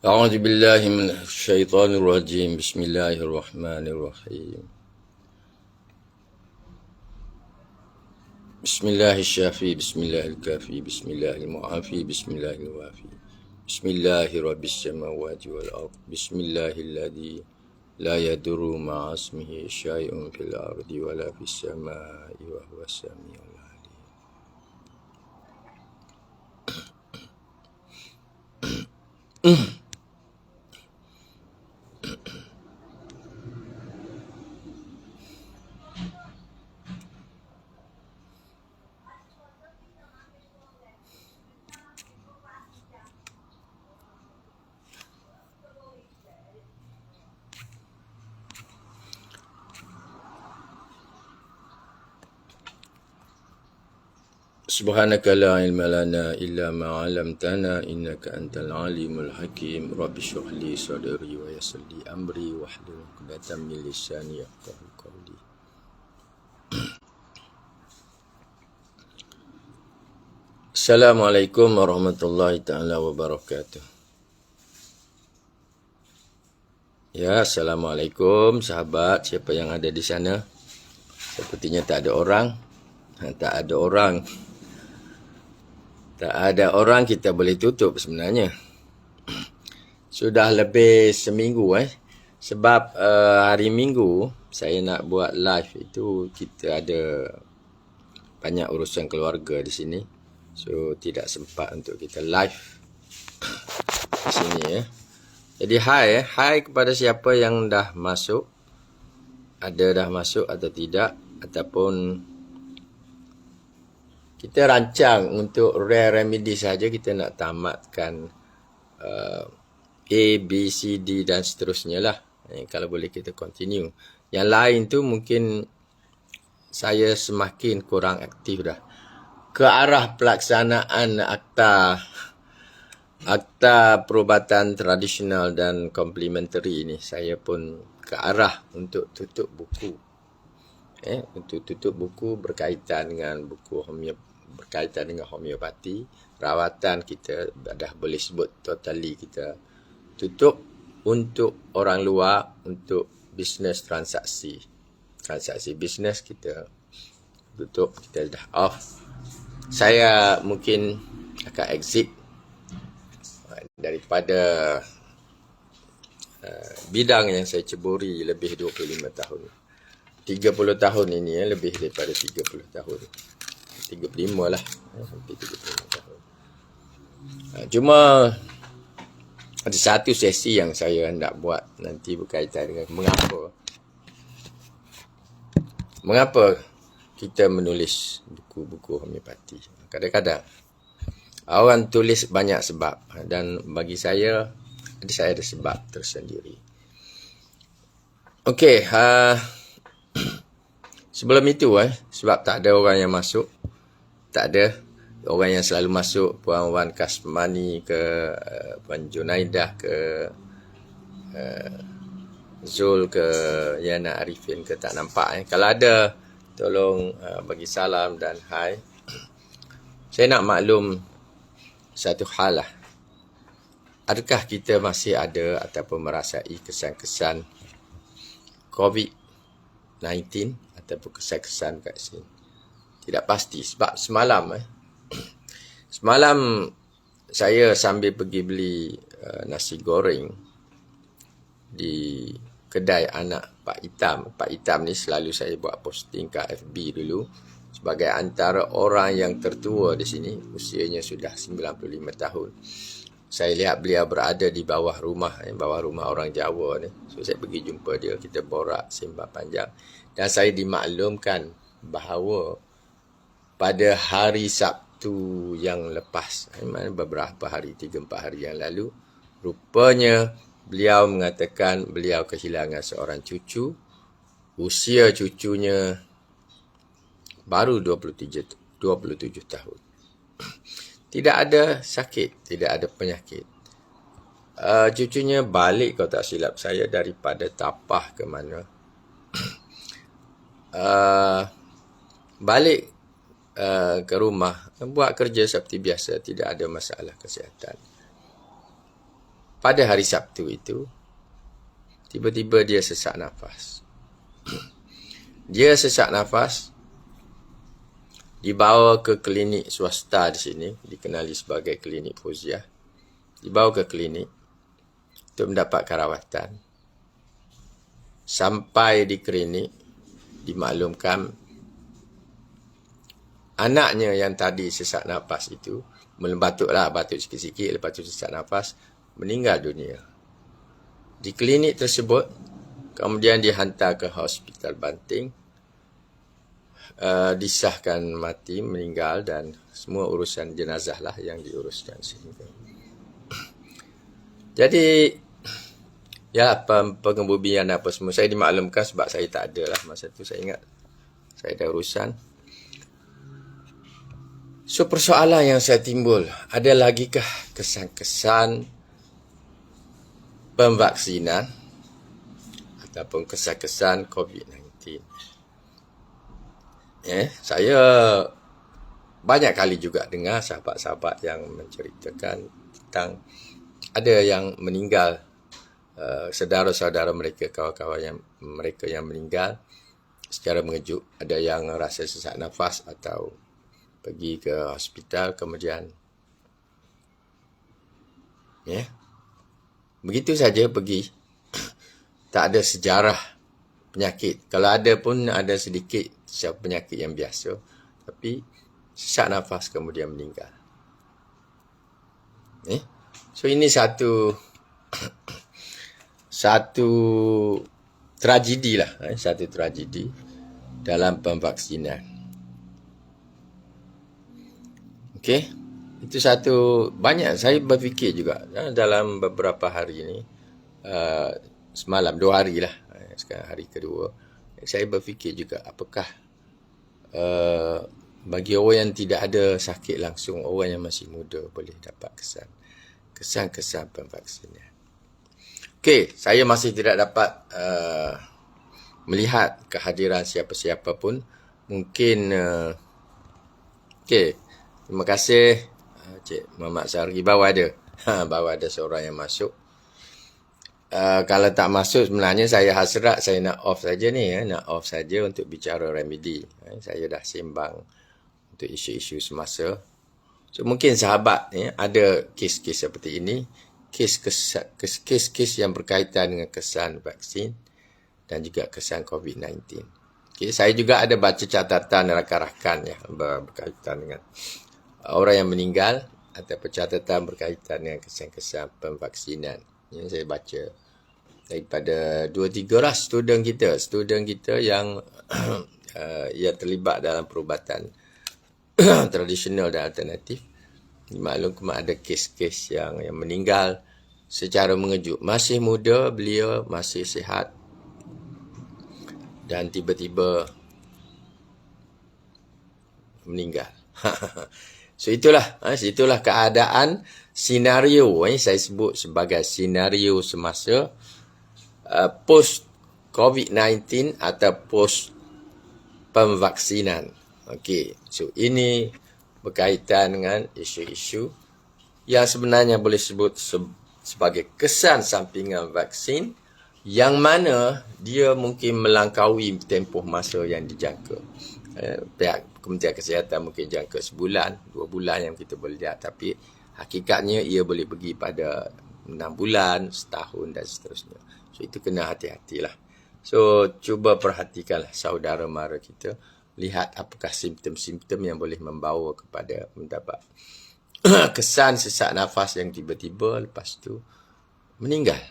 أعوذ بالله من الشيطان الرجيم بسم الله الرحمن الرحيم بسم الله الشافي بسم الله الكافي بسم الله المعافي بسم الله الوافي بسم الله رب السماوات والأرض بسم الله الذي لا يضر مع اسمه شيء في الأرض ولا في السماء وهو السميع العليم. سبحانك لا علم لنا إلا ما علمتنا إنك أنت العليم الحكيم رب اشرح لي صدري ويسر لي أمري واحلل عقدة من لساني يفقهوا قولي. Assalamualaikum warahmatullahi taala wabarakatuh. Ya, Assalamualaikum sahabat, siapa yang ada di sana? Sepertinya tak ada orang. Tak ada orang. Tak ada orang, kita boleh tutup sebenarnya. Sudah lebih seminggu sebab hari Minggu saya nak buat live itu kita ada banyak urusan keluarga di sini. So tidak sempat untuk kita live di sini ya. Jadi hai kepada siapa yang dah masuk. Ada dah masuk atau tidak, ataupun kita rancang untuk rare remedy saja, kita nak tamatkan A, B, C, D dan seterusnya lah. Kalau boleh kita continue. Yang lain tu mungkin saya semakin kurang aktif dah. Ke arah pelaksanaan akta perubatan tradisional dan komplementari ini, saya pun ke arah untuk tutup buku. Untuk tutup buku berkaitan dengan berkaitan dengan homeopati. Rawatan kita dah boleh sebut totally kita tutup untuk orang luar, untuk bisnes transaksi bisnes kita tutup, kita dah off. Saya mungkin akan exit daripada bidang yang saya ceburi lebih 25 tahun. 30 tahun ini lebih daripada 30 tahun. 35 lah, hampir 35 tahun. Cuma ada satu sesi yang saya hendak buat nanti berkaitan dengan mengapa kita menulis buku-buku homeopati. Kadang-kadang orang tulis banyak sebab, dan bagi saya ada sebab tersendiri. Okey, sebelum itu sebab tak ada orang yang masuk, tak ada orang yang selalu masuk, Puan Wan Kasmani ke, Puan Junaidah ke, Zul ke, Yana Arifin ke, tak nampak. Kalau ada, tolong bagi salam dan hai. Saya nak maklum satu hal lah. Adakah kita masih ada ataupun merasai kesan-kesan COVID-19 ataupun kesan-kesan vaksin? Tidak pasti, sebab semalam saya sambil pergi beli nasi goreng di kedai anak Pak Itam. Pak Itam ni selalu saya buat posting kat FB dulu sebagai antara orang yang tertua di sini, usianya sudah 95 tahun. Saya lihat beliau berada di bawah rumah orang Jawa ni. So saya pergi jumpa dia, kita borak sembang panjang, dan saya dimaklumkan bahawa pada hari Sabtu yang lepas, beberapa hari, 3-4 hari yang lalu, rupanya beliau mengatakan beliau kehilangan seorang cucu. Usia cucunya baru 27 tahun. Tidak ada sakit, tidak ada penyakit. Cucunya balik, kalau tak silap saya, daripada Tapah ke mana. Balik ke rumah, buat kerja seperti biasa, tidak ada masalah kesihatan. pada hari Sabtu itu, tiba-tiba dia sesak nafas. Dia sesak nafas, dibawa ke klinik swasta di sini, dikenali sebagai klinik Fauziah. Dibawa ke klinik untuk mendapatkan rawatan. Sampai di klinik, dimaklumkan anaknya yang tadi sesak nafas itu, batuk sikit-sikit, lepas tu sesak nafas, meninggal dunia. Di klinik tersebut, kemudian dihantar ke Hospital Banting, disahkan mati, meninggal, dan semua urusan jenazah lah yang diuruskan sini. Jadi, ya pengebumian apa semua, saya dimaklumkan sebab saya tak ada lah masa tu, saya ingat saya ada urusan. So, persoalan yang saya timbul, ada lagikah kesan-kesan pemvaksinan ataupun kesan-kesan COVID-19? Saya banyak kali juga dengar sahabat-sahabat yang menceritakan tentang ada yang meninggal, saudara-saudara mereka, kawan-kawan mereka yang meninggal secara mengejut. Ada yang rasa sesak nafas atau pergi ke hospital, kemudian begitu saja pergi. Tak ada sejarah penyakit. Kalau ada pun ada sedikit penyakit yang biasa, tapi sesak nafas kemudian meninggal. So ini satu tragedi lah, satu tragedi dalam pemvaksinan. Okey, itu satu. Banyak saya berfikir juga dalam beberapa hari ini, semalam 2 hari lah, sekarang hari kedua, saya berfikir juga apakah bagi orang yang tidak ada sakit langsung, orang yang masih muda boleh dapat kesan-kesan pemvaksinan. Okey, saya masih tidak dapat melihat kehadiran siapa-siapa pun. Mungkin okey, terima kasih Cik Muhammad Sargi. Baru ada seorang yang masuk. Kalau tak masuk, sebenarnya saya hasrat, saya nak off saja ni, nak off saja untuk bicara remedi. Saya dah sembang untuk isu-isu semasa. So mungkin sahabat ada kes-kes seperti ini, kes-kes yang berkaitan dengan kesan vaksin dan juga kesan COVID-19. Okay, saya juga ada baca catatan rakan-rakan berkaitan dengan orang yang meninggal atau catatan berkaitan dengan kesan-kesan pemvaksinan. Saya baca daripada 2-3 lah student kita yang yang terlibat dalam perubatan tradisional dan alternatif. Dimaklumkan ada kes-kes yang meninggal secara mengejut. Masih muda, beliau masih sihat, dan tiba-tiba meninggal. So itulah keadaan, senario, saya sebut sebagai senario semasa post COVID-19 atau post pemvaksinan. Okey, so ini berkaitan dengan isu-isu yang sebenarnya boleh sebut sebagai kesan sampingan vaksin, yang mana dia mungkin melangkaui tempoh masa yang dijangka. Pihak Kementerian Kesihatan mungkin jangka sebulan, 2 bulan yang kita boleh lihat, tapi hakikatnya ia boleh pergi pada 6 bulan, setahun dan seterusnya. So itu kena hati-hatilah. So cuba perhatikanlah saudara mara kita, lihat apakah simptom-simptom yang boleh membawa kepada mendapat kesan sesak nafas yang tiba-tiba, lepas tu meninggal.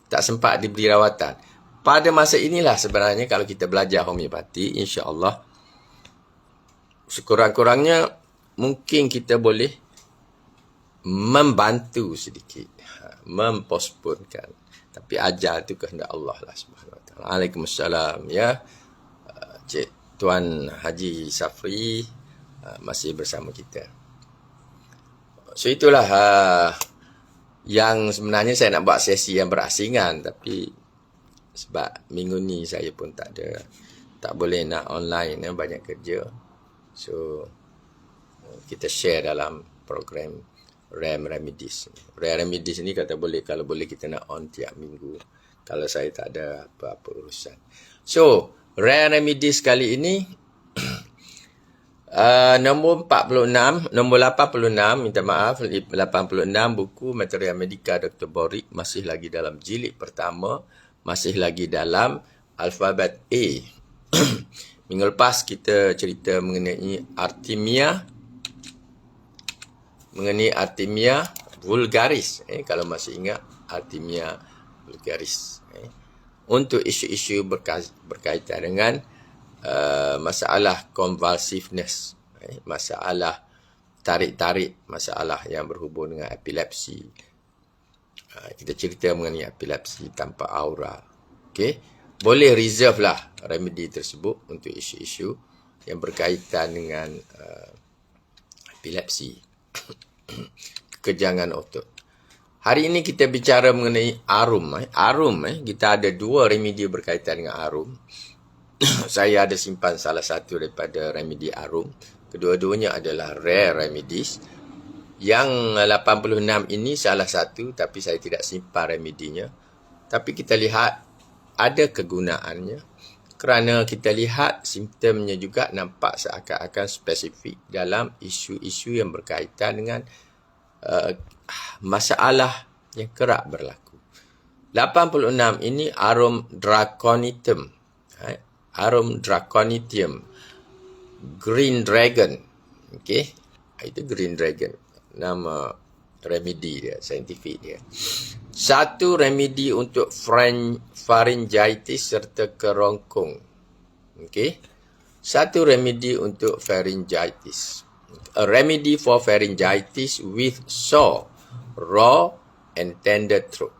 Tak sempat diberi rawatan. Pada masa inilah sebenarnya kalau kita belajar homeopati, insya-Allah sekurang-kurangnya mungkin kita boleh membantu sedikit, memposponkan. Tapi ajal itu kehendak Allah lah Subhanahu Wa Taala. Waalaikumsalam ya. Cik Tuan Haji Safri masih bersama kita. So itulah yang sebenarnya saya nak buat sesi yang berasingan, tapi sebab minggu ni saya pun tak boleh nak online, banyak kerja. So kita share dalam program RAM remedies. RAM remedies ni kalau boleh kita nak on tiap minggu. Kalau saya tak ada apa-apa urusan. So, RAM remedies kali ini nombor 86, nombor 86, minta maaf, 86 buku material medika Dr. Borik masih lagi dalam jilid pertama, masih lagi dalam alfabet A. Minggu lepas kita cerita mengenai Artemia vulgaris. Kalau masih ingat Artemia vulgaris. Untuk isu-isu berkaitan dengan masalah convulsiveness, masalah tarik-tarik, masalah yang berhubung dengan epilepsi. Kita cerita mengenai epilepsi tanpa aura. Okey, boleh reserve lah remedi tersebut untuk isu-isu yang berkaitan dengan epilepsi, kekejangan otot. Hari ini kita bicara mengenai arum. Kita ada 2 remedi berkaitan dengan arum. Saya ada simpan salah satu daripada remedi arum. Kedua-duanya adalah rare remedies. Yang 86 ini salah satu, tapi saya tidak simpan remedinya. Tapi kita lihat ada kegunaannya. Kerana kita lihat simptomnya juga nampak seakan-akan spesifik dalam isu-isu yang berkaitan dengan masalah yang kerap berlaku. 86 ini arum draconitum. Arum draconitium, green dragon. Okey, itu green dragon, nama remedi dia, saintifik dia. Satu remedi untuk pharyngitis serta kerongkong. Okey, satu remedi untuk pharyngitis. A remedy for pharyngitis with sore, raw and tender throat.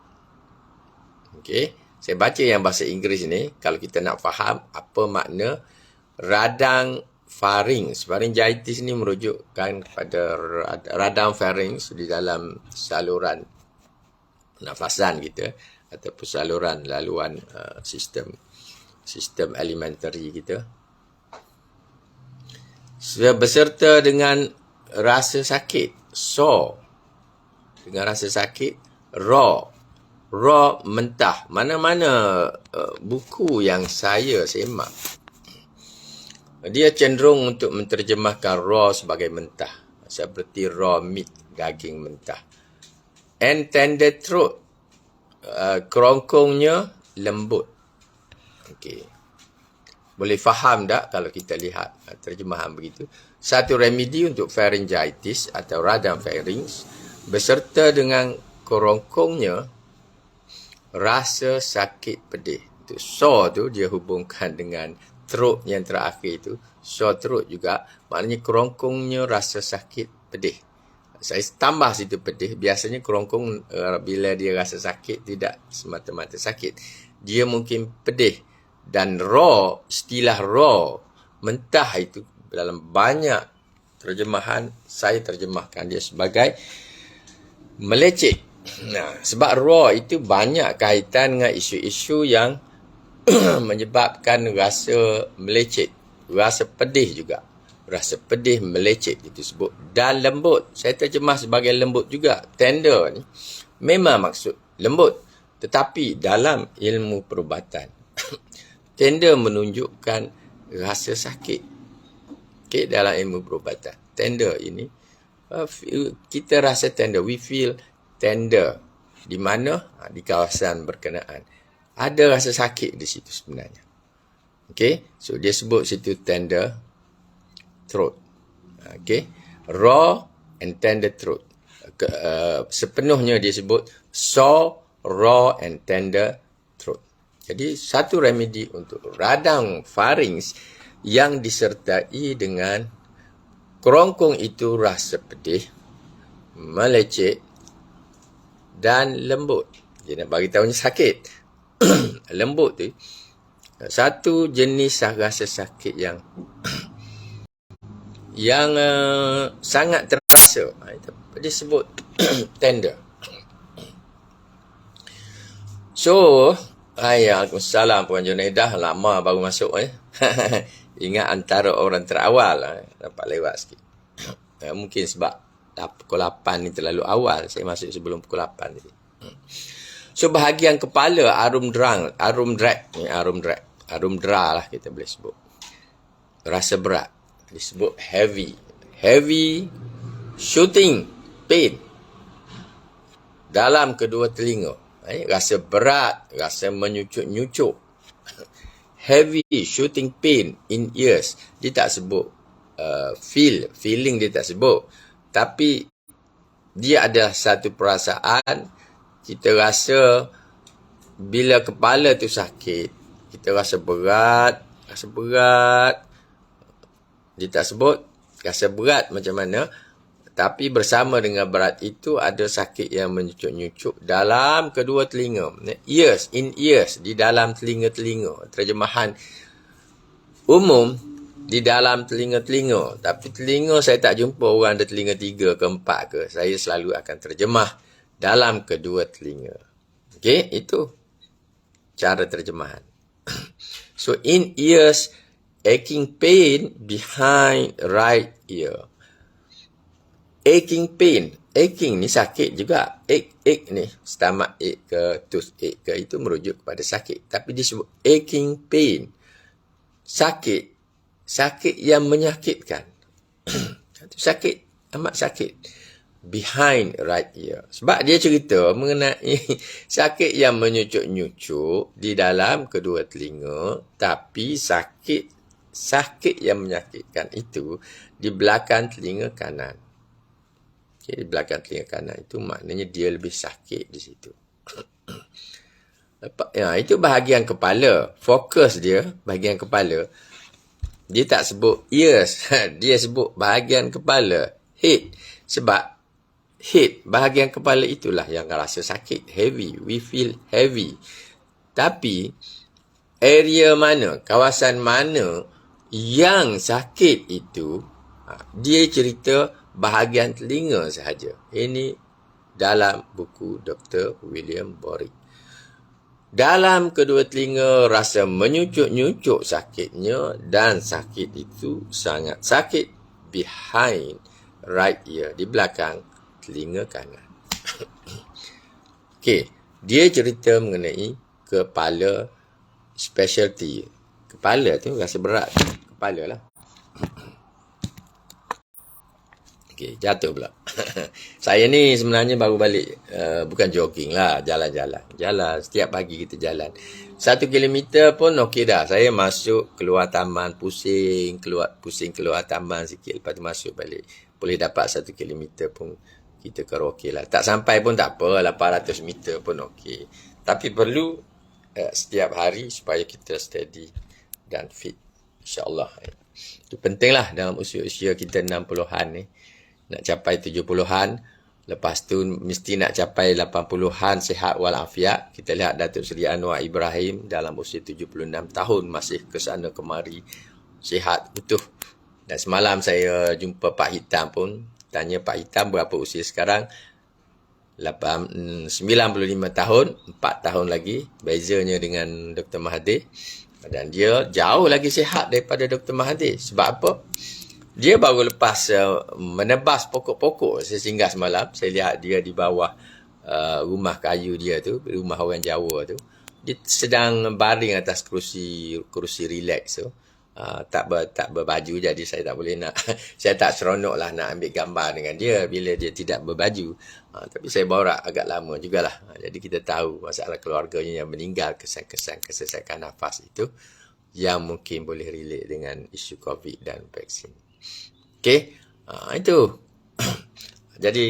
Okey, saya baca yang bahasa Inggeris ni, kalau kita nak faham apa makna radang pharynx. Pharyngitis ni merujukkan kepada radang pharynx di dalam saluran nafasan kita ataupun saluran laluan sistem alimentari kita. Beserta dengan rasa sakit, sore, dengan rasa sakit, raw mentah. Mana-mana buku yang saya semak, dia cenderung untuk menterjemahkan raw sebagai mentah, seperti raw meat, daging mentah. And tender throat, kerongkongnya lembut. Okey, boleh faham tak kalau kita lihat terjemahan begitu? Satu remedi untuk pharyngitis atau radang pharynx beserta dengan kerongkongnya rasa sakit pedih. Itu sore tu dia hubungkan dengan throat yang terakhir itu. Sore throat juga maknanya kerongkongnya rasa sakit pedih. Saya tambah situ pedih. Biasanya kerongkong bila dia rasa sakit tidak semata-mata sakit. Dia mungkin pedih. Dan raw, istilah raw, mentah itu dalam banyak terjemahan saya terjemahkan dia sebagai meleceh. Nah, sebab raw itu banyak kaitan dengan isu-isu yang menyebabkan rasa melecet, rasa pedih juga. Rasa pedih melecet itu sebut. Dan lembut, saya terjemah sebagai lembut juga. Tender ni memang maksud lembut. Tetapi dalam ilmu perubatan, tender menunjukkan rasa sakit. Okay, dalam ilmu perubatan, tender ini, kita rasa tender, we feel tender. Di mana? Di kawasan berkenaan. Ada rasa sakit di situ sebenarnya. Okay, so dia sebut situ tender throat. Okay, raw and tender throat. Sepenuhnya dia sebut sore, raw and tender throat. Jadi satu remedi untuk radang pharynx yang disertai dengan kerongkong itu rasa pedih, melecet dan lembut. Dia nak bagi tahunya sakit. Lembut tu satu jenis rasa sakit yang sangat terasa. Dia sebut tender. So, Waalaikumsalam Puan Junaidah, lama baru masuk Ingat antara orang terawal, dapat lewat sikit. Mungkin sebab pukul 8 ni terlalu awal. Saya masuk sebelum pukul 8 tadi. So bahagian kepala arum dra lah kita boleh sebut. Rasa berat. Disebut heavy. Heavy shooting pain dalam kedua telinga. Rasa berat, rasa menyucuk-nyucuk. Heavy shooting pain in ears. Dia tak sebut feeling dia tak sebut. Tapi dia adalah satu perasaan. Kita rasa bila kepala tu sakit, kita rasa berat. Dia tak sebut rasa berat macam mana. Tapi bersama dengan berat itu ada sakit yang menyucuk-nyucuk dalam kedua telinga. Ears, in ears, di dalam telinga-telinga. Terjemahan umum, di dalam telinga-telinga. Tapi telinga saya tak jumpa orang ada telinga 3 ke 4 ke. Saya selalu akan terjemah dalam kedua telinga. Okey, itu cara terjemahan. So, in ears, aching pain behind right ear. Aching pain. Aching ni sakit juga. Ache ni, stomach ache ke, toothache ke, itu merujuk kepada sakit. Tapi disebut aching pain. Sakit yang menyakitkan. Sakit, amat sakit. Behind right ear. Sebab dia cerita mengenai sakit yang menyucuk-nyucuk di dalam kedua telinga, tapi sakit yang menyakitkan itu di belakang telinga kanan. Okay, di belakang telinga kanan itu maknanya dia lebih sakit di situ. Itu bahagian kepala. Fokus dia, bahagian kepala. Dia tak sebut ears. Dia sebut bahagian kepala. Head. Sebab head, bahagian kepala itulah yang rasa sakit. Heavy. We feel heavy. Tapi, area mana, kawasan mana yang sakit itu, dia cerita bahagian telinga sahaja. Ini dalam buku Dr. William Borich. Dalam kedua telinga rasa menyucuk-nyucuk sakitnya dan sakit itu sangat sakit behind right ear, di belakang telinga kanan. Okey, dia cerita mengenai kepala specialty. Kepala tu rasa berat. Kepala lah. Okey, jatuh pula. Saya ni sebenarnya baru balik. Bukan jogging lah, jalan-jalan. Jalan, setiap pagi kita jalan. 1 kilometer pun okey dah. Saya masuk, keluar taman, pusing keluar taman sikit. Lepas tu masuk balik. Boleh dapat 1 kilometer pun kita karaoke lah. Tak sampai pun tak apa, 800 meter pun okey. Tapi perlu setiap hari supaya kita steady dan fit. InsyaAllah. Itu penting lah dalam usia-usia kita 60-an ni. Nak capai 70-an. Lepas tu mesti nak capai 80-an sihat walafiat. Kita lihat Datuk Seri Anwar Ibrahim dalam usia 76 tahun. Masih ke sana kemari. Sihat, utuh. Dan semalam saya jumpa Pak Hitam pun. Tanya Pak Hitam berapa usia sekarang. 95 tahun. 4 tahun lagi. Bezanya dengan Dr. Mahathir. Dan dia jauh lagi sihat daripada Dr. Mahathir. Sebab apa? Dia baru lepas menebas pokok-pokok. Saya singgah semalam. Saya lihat dia di bawah rumah kayu dia tu. Rumah orang Jawa tu. Dia sedang baring atas kerusi relax tu. Tak berbaju. Jadi saya tak boleh nak. Saya tak seronok lah nak ambil gambar dengan dia. Bila dia tidak berbaju. Tapi saya borak agak lama jugalah. Jadi kita tahu masalah keluarganya yang meninggal. Kesan-kesan kesesakan nafas itu. Yang mungkin boleh relate dengan isu COVID dan vaksin. Okey, itu. Jadi,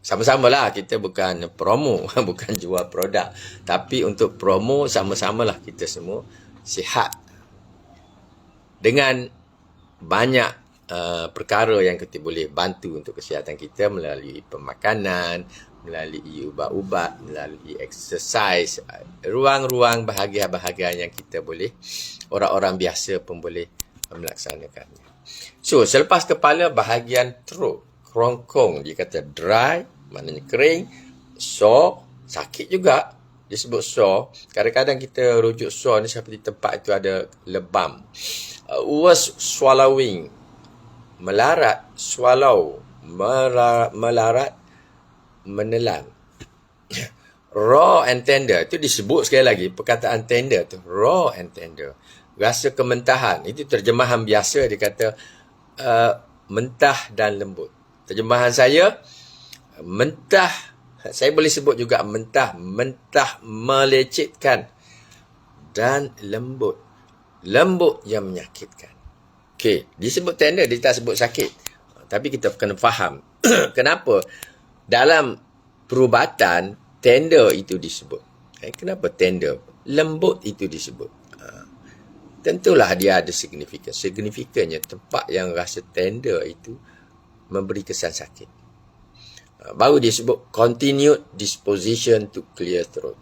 sama-sama lah. Kita bukan promo, bukan jual produk. Tapi untuk promo, sama-samalah kita semua sihat. Dengan banyak perkara yang kita boleh bantu untuk kesihatan kita melalui pemakanan, melalui ubat-ubat, melalui exercise, ruang-ruang bahagian-bahagian yang kita boleh, orang-orang biasa pun boleh melaksanakannya. So, selepas kepala, bahagian throat, kerongkong, dia kata dry, maknanya kering, sore, sakit juga, disebut sore. Kadang-kadang kita rujuk sore ni seperti tempat itu ada lebam. Worse swallowing, melarat, swallow, melarat, menelan. Raw and tender itu disebut sekali lagi, perkataan tender tu, raw and tender. Rasa kementahan, itu terjemahan biasa, dia kata mentah dan lembut. Terjemahan saya, mentah, saya boleh sebut juga mentah melecitkan, dan lembut yang menyakitkan. Okey, disebut tender, dia tak sebut sakit. Tapi kita kena faham kenapa dalam perubatan tender itu disebut. Kenapa tender? Lembut itu disebut. Tentulah dia ada signifikan. Signifikannya tempat yang rasa tender itu memberi kesan sakit. Baru disebut continued disposition to clear throat.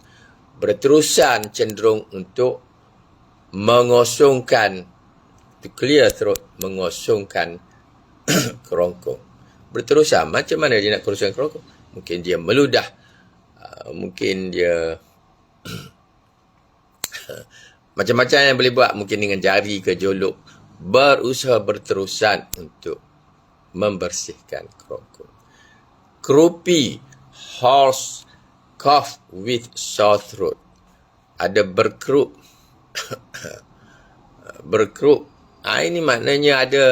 Berterusan cenderung untuk mengosongkan, to clear throat, mengosongkan kerongkong. Berterusan, macam mana dia nak kosongkan kerongkong? Mungkin dia meludah, mungkin dia macam-macam yang boleh buat, mungkin dengan jari ke jolok, berusaha berterusan untuk membersihkan kerongkong. Croupy, hoarse, cough with sore throat. Ada berkerup. Berkerup. Ini maknanya ada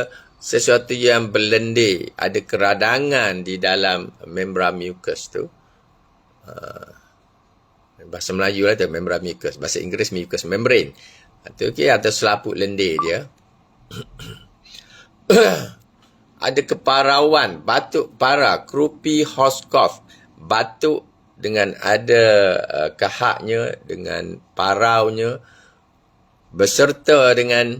sesuatu yang berlendir, ada keradangan di dalam membran mucus tu. Bahasa Melayu lah tu, membran mucus. Bahasa Inggeris mucus membrane. Itu okey, atau selaput lendir dia. Ada keparauan, batuk parah, croupy, hoarse cough. Batuk dengan ada kahaknya, dengan paraunya, beserta dengan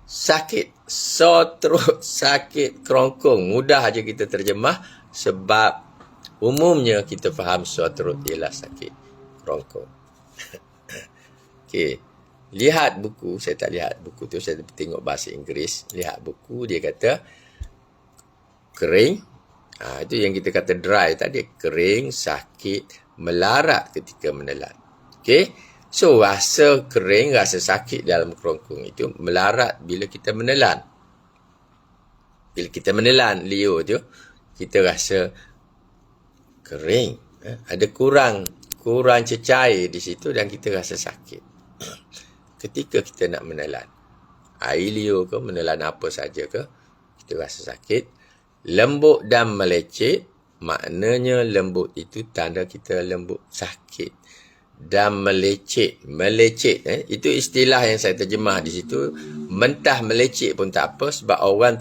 sakit, sore throat, sakit kerongkong. Mudah aja kita terjemah sebab umumnya kita faham sore throat ialah sakit kerongkong. Okey. Lihat buku, saya tak lihat buku tu, saya tengok bahasa Inggeris. Lihat buku, dia kata kering. Itu yang kita kata dry tadi. Kering, sakit, melarat ketika menelan. Okey. So, rasa kering, rasa sakit dalam kerongkong itu melarat bila kita menelan. Bila kita menelan Leo tu, kita rasa kering. Ada kurang cecair di situ dan kita rasa sakit. Ketika kita nak menelan air Leo ke, menelan apa saja ke, kita rasa sakit. Lembut dan melecit, maknanya lembut itu tanda kita lembut sakit. Dan melecit, itu istilah yang saya terjemah di situ. Mentah melecit pun tak apa, sebab orang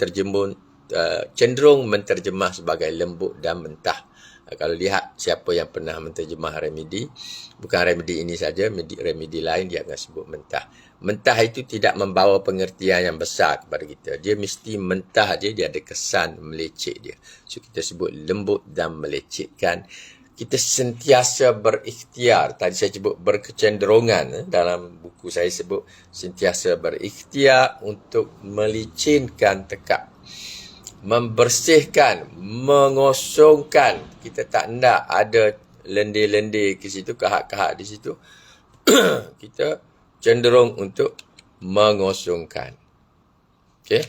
cenderung menterjemah sebagai lembut dan mentah. Kalau lihat siapa yang pernah menterjemah remedi, bukan remedi ini saja, remedi lain dia akan sebut mentah. Mentah itu tidak membawa pengertian yang besar kepada kita. Dia mesti mentah je, dia ada kesan melecit dia. So kita sebut lembut dan melecitkan. Kita sentiasa berikhtiar. Tadi saya sebut berkecenderungan. Dalam buku saya sebut sentiasa berikhtiar untuk melicinkan tekak. Membersihkan, mengosongkan. Kita tak nak ada lendir-lendir ke situ, kahak-kahak di situ. Kita cenderung untuk mengosongkan. Okey.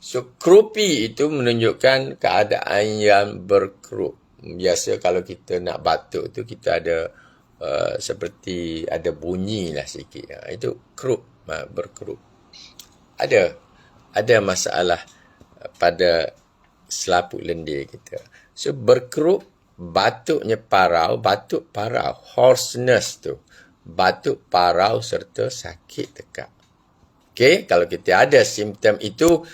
So, croupy itu menunjukkan keadaan yang berkerup. Biasa kalau kita nak batuk tu, kita ada seperti ada bunyi lah sikit. Itu kerup, berkerup. Ada masalah pada selaput lendir kita. So, berkerup, batuknya parau, hoarseness tu. Batuk parau serta sakit tekak. Okey, kalau kita ada simptom itu,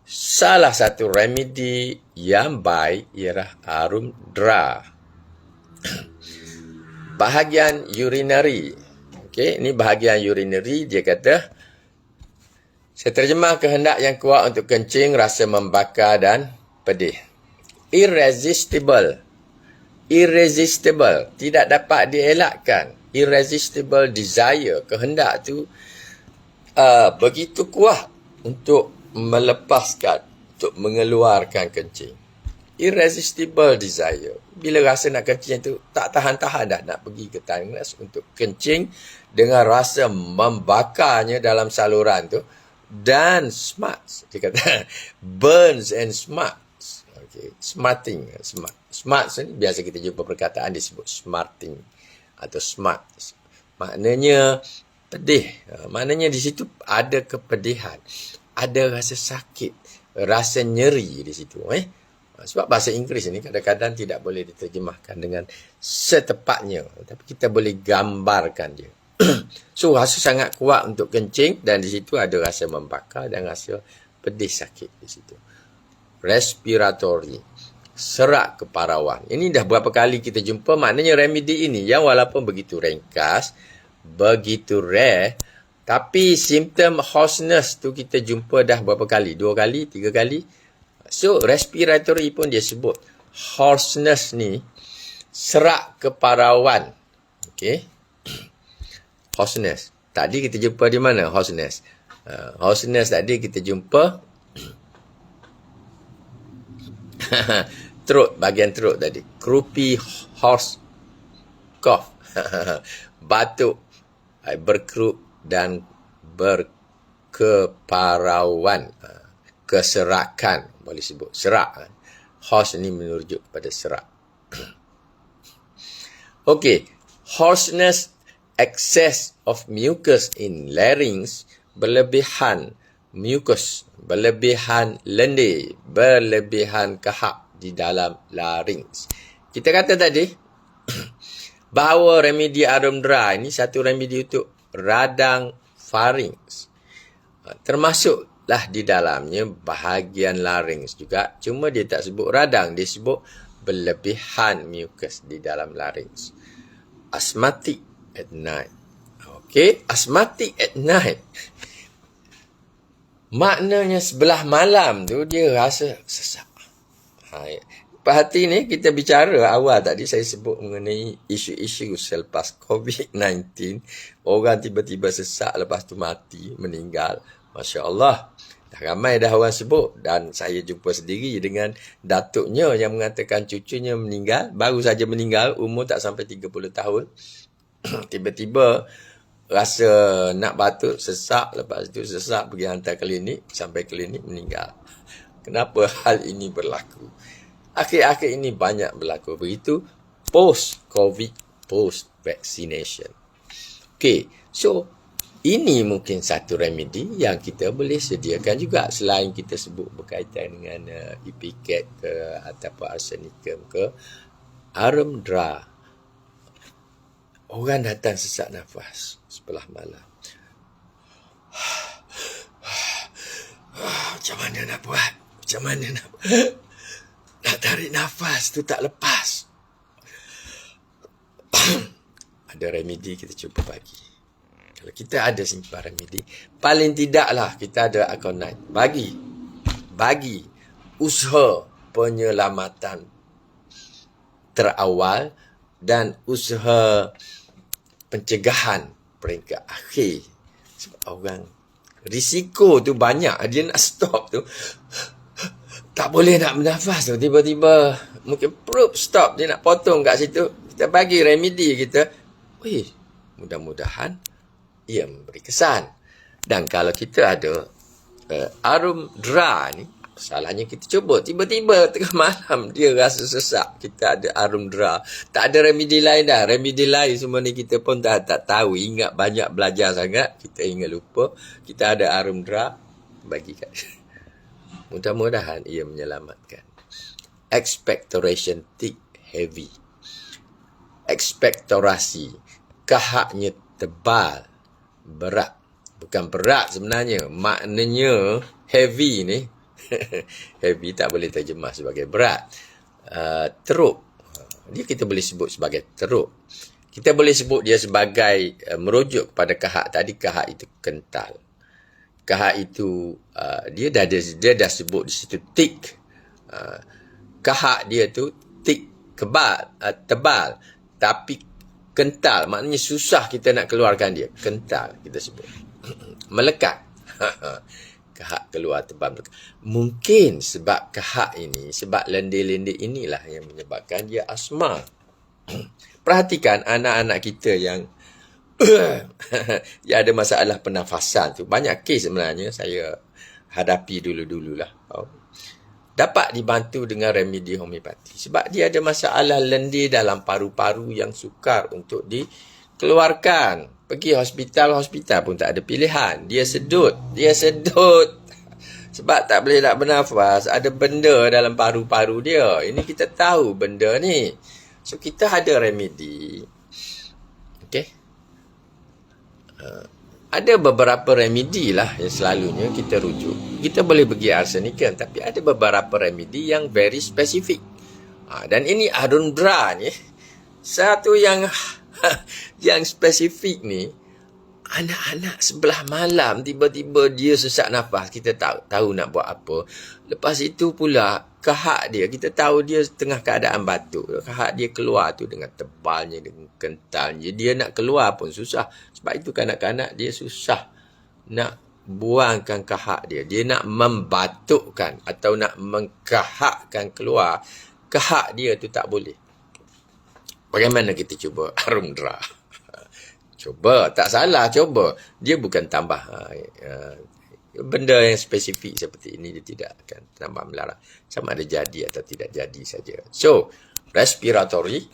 salah satu remedi yang baik ialah harum dra. Bahagian urinary. Okey, ini bahagian urinary, dia kata, saya terjemah kehendak yang kuat untuk kencing, rasa membakar dan pedih. Irresistible, tidak dapat dielakkan. Irresistible desire, kehendak tu begitu kuat untuk melepaskan, untuk mengeluarkan kencing. Irresistible desire. Bila rasa nak kencing tu, tak tahan-tahan dah nak pergi ke tandas untuk kencing dengan rasa membakarnya dalam saluran tu. dan smarts. Dia kata burns and smarts. Okay. Smarting. Smarts ni biasa kita jumpa perkataan disebut smarting atau smart. Maknanya pedih. Maknanya di situ ada kepedihan. Ada rasa sakit. Rasa nyeri di situ. Sebab bahasa Inggeris ni kadang-kadang tidak boleh diterjemahkan dengan setepatnya. Tapi kita boleh gambarkan dia. So rasa sangat kuat untuk kencing dan di situ ada rasa membakar dan rasa pedih sakit di situ. Respiratory, serak keparawan. Ini dah berapa kali kita jumpa, maknanya remedi ini yang walaupun begitu ringkas, begitu rare, tapi simptom hoarseness tu kita jumpa dah berapa kali? 2 kali, 3 kali. So respiratory pun dia sebut hoarseness ni serak keparawan. Okay. Hoarseness. Tadi kita jumpa di mana hoarseness? Hoarseness tadi kita jumpa throat, bahagian throat tadi. Croupy, hoarse, cough. Batuk, berkerut dan berkeparauan. Keserakan, boleh sebut. Serak. Hoarse ni merujuk kepada serak. Okay. Hoarseness, excess of mucus in larynx, berlebihan mucus, berlebihan lendir, berlebihan kahak di dalam larynx. Kita kata tadi, bahawa remedi arum dera ini satu remedi untuk radang pharynx. Termasuklah di dalamnya bahagian larynx juga. Cuma dia tak sebut radang, dia sebut berlebihan mucus di dalam larynx. Asthmatic at night. Okay, asthmatic at night. Maknanya sebelah malam tu dia rasa sesak. Perhati ni kita bicara awal tadi saya sebut mengenai isu-isu selepas COVID-19. Orang tiba-tiba sesak lepas tu mati, meninggal. Masya Allah. Dah ramai dah orang sebut. Dan saya jumpa sendiri dengan datuknya yang mengatakan cucunya meninggal. Baru saja meninggal, umur tak sampai 30 tahun. Tiba-tiba rasa nak batuk, sesak, lepas tu sesak pergi hantar klinik, sampai klinik meninggal. Kenapa hal ini berlaku? Akhir-akhir ini banyak berlaku begitu post-COVID, post-vaccination. Okay, so ini mungkin satu remedi yang kita boleh sediakan juga selain kita sebut berkaitan dengan Ipecac ke ataupun arsenicum ke, arum dera. Orang datang sesak nafas sebelah malam. Macam mana nak buat? Macam mana nak tarik nafas tu tak lepas. Ada remedi kita cuba bagi. Kalau kita ada simpan remedi, paling tidaklah kita ada Aconite. Bagi usaha penyelamatan terawal dan usaha pencegahan peringkat akhir. Sebab orang risiko tu banyak. Dia nak stop tu, tak boleh nak bernafas tu. Tiba-tiba mungkin perut stop. Dia nak potong kat situ. Kita bagi remedi kita. Mudah-mudahan ia memberi kesan. Dan kalau kita ada arum dera ni, salahnya kita cuba. Tiba-tiba tengah malam dia rasa sesak. Kita ada arum dera. Tak ada remedi lain dah. Remedi lain semua ni kita pun tak tahu. Ingat banyak belajar sangat. Kita ingat lupa. Kita ada arum dera. Bagikan. Mudah-mudahan ia menyelamatkan. Expectoration thick, heavy. Ekspektorasi. Kahaknya tebal. Berat. Bukan berat sebenarnya. Maknanya heavy ni. Heavy tak boleh terjemah sebagai berat. Teruk. Dia kita boleh sebut sebagai teruk. Kita boleh sebut dia sebagai merujuk kepada kahak. Tadi kahak itu kental. Kahak itu dia dah sebut di situ thick. Kahak dia tu thick, tebal, tapi kental. Maknanya susah kita nak keluarkan dia. Kental kita sebut. Melekat. Kahak keluar tebal. Mungkin sebab kahak ini, sebab lendir-lendir inilah yang menyebabkan dia asma. Perhatikan anak-anak kita yang Yang ada masalah pernafasan tu. Banyak kes sebenarnya saya hadapi dulu-dululah. Dapat dibantu dengan remedi homeopati. Sebab dia ada masalah lendir dalam paru-paru yang sukar untuk dikeluarkan. Pergi hospital pun tak ada pilihan. Dia sedut. Sebab tak boleh nak bernafas. Ada benda dalam paru-paru dia. Ini kita tahu benda ni. So, kita ada remedi. Okey. Ada beberapa remedi lah yang selalunya kita rujuk. Kita boleh pergi arsenicum, tapi ada beberapa remedi yang very spesifik. Dan ini Arundra ni, satu yang yang spesifik ni, anak-anak sebelah malam tiba-tiba dia sesak nafas, kita tahu nak buat apa. Lepas itu pula kahak dia, kita tahu dia tengah keadaan batuk. Kahak dia keluar tu dengan tebalnya, dengan kentalnya. Dia nak keluar pun susah. Sebab itu kanak-kanak dia susah nak buangkan kahak dia. Dia nak membatukkan atau nak mengkahakkan keluar. Kahak dia tu tak boleh. Bagaimana kita cuba Arundra? Coba, tak salah coba. Dia bukan tambah benda yang spesifik seperti ini, dia tidak akan tambah melarang. Sama ada jadi atau tidak jadi saja. So, respiratory,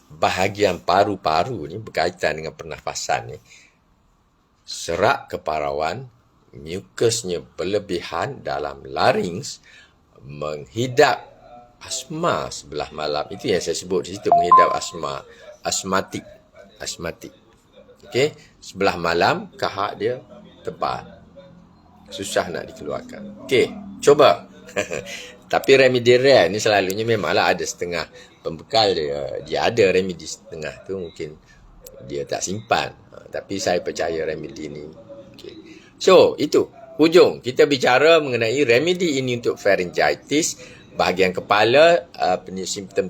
bahagian paru-paru ni berkaitan dengan pernafasan ni. Serak keparawan, mukusnya berlebihan dalam larynx, menghidap asma sebelah malam. Itu yang saya sebut di situ, menghidap asma. Asmatik. Okey, sebelah malam kahak dia tebal. Susah nak dikeluarkan. Okey, coba. Tapi remedi rare ni selalunya memanglah ada setengah pembekal dia. Dia ada remedi setengah tu mungkin dia tak simpan. Tapi saya percaya remedi ni. Okay. So, itu. Hujung. Kita bicara mengenai remedi ini untuk pharyngitis. Bahagian kepala, simptom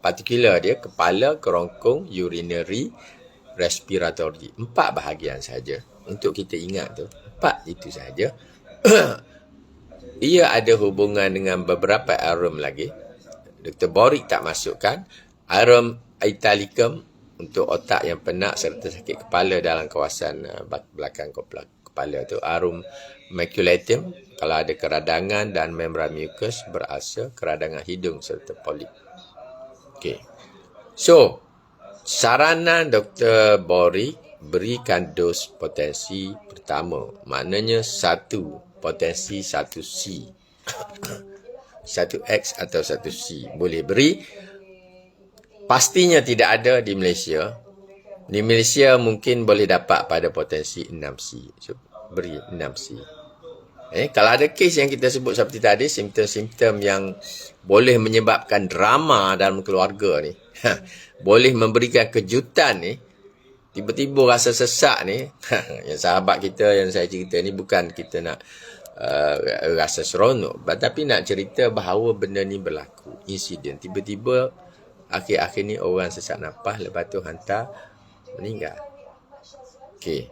partikular dia, kepala, kerongkong, urinary, respiratory. 4 bahagian saja. Untuk kita ingat tu. 4 itu saja. Ia ada hubungan dengan beberapa arum lagi. Dr. Borik tak masukkan. Arum italicum untuk otak yang penat serta sakit kepala dalam kawasan belakang kepala tu. Arum maculatum kalau ada keradangan dan membran mukus berasa, keradangan hidung serta polip. Okey. So, saranan Dr. Borik, berikan dos potensi pertama. Maknanya 1 potensi 1C. 1X atau 1C. Boleh beri. Pastinya tidak ada di Malaysia. Di Malaysia mungkin boleh dapat pada potensi 6C. So, beri 6C. Kalau ada kes yang kita sebut seperti tadi, simptom-simptom yang boleh menyebabkan drama dalam keluarga ni, boleh memberikan kejutan ni, tiba-tiba rasa sesak ni, yang sahabat kita yang saya cerita ni bukan kita nak rasa seronok, tapi nak cerita bahawa benda ni berlaku, insiden. Tiba-tiba akhir-akhir ni orang sesak nafas, lepas tu hantar meninggal. Okey.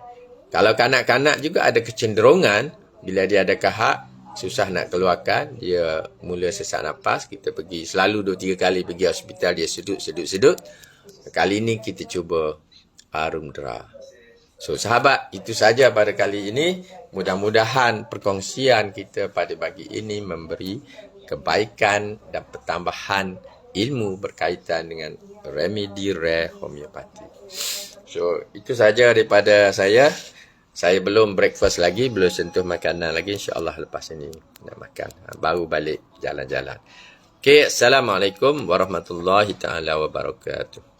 Kalau kanak-kanak juga ada kecenderungan, bila dia ada kahak, susah nak keluarkan, dia mula sesak nafas, kita pergi, selalu 2-3 kali pergi hospital, dia sedut. Kali ni kita cuba Arundra. So, sahabat, itu saja pada kali ini. Mudah-mudahan perkongsian kita pada pagi ini memberi kebaikan dan pertambahan ilmu berkaitan dengan remedi rare homeopati. So, itu saja daripada saya. Saya belum breakfast lagi, belum sentuh makanan lagi. InsyaAllah lepas ini nak makan. Baru balik jalan-jalan. Okay, Assalamualaikum warahmatullahi taala wabarakatuh.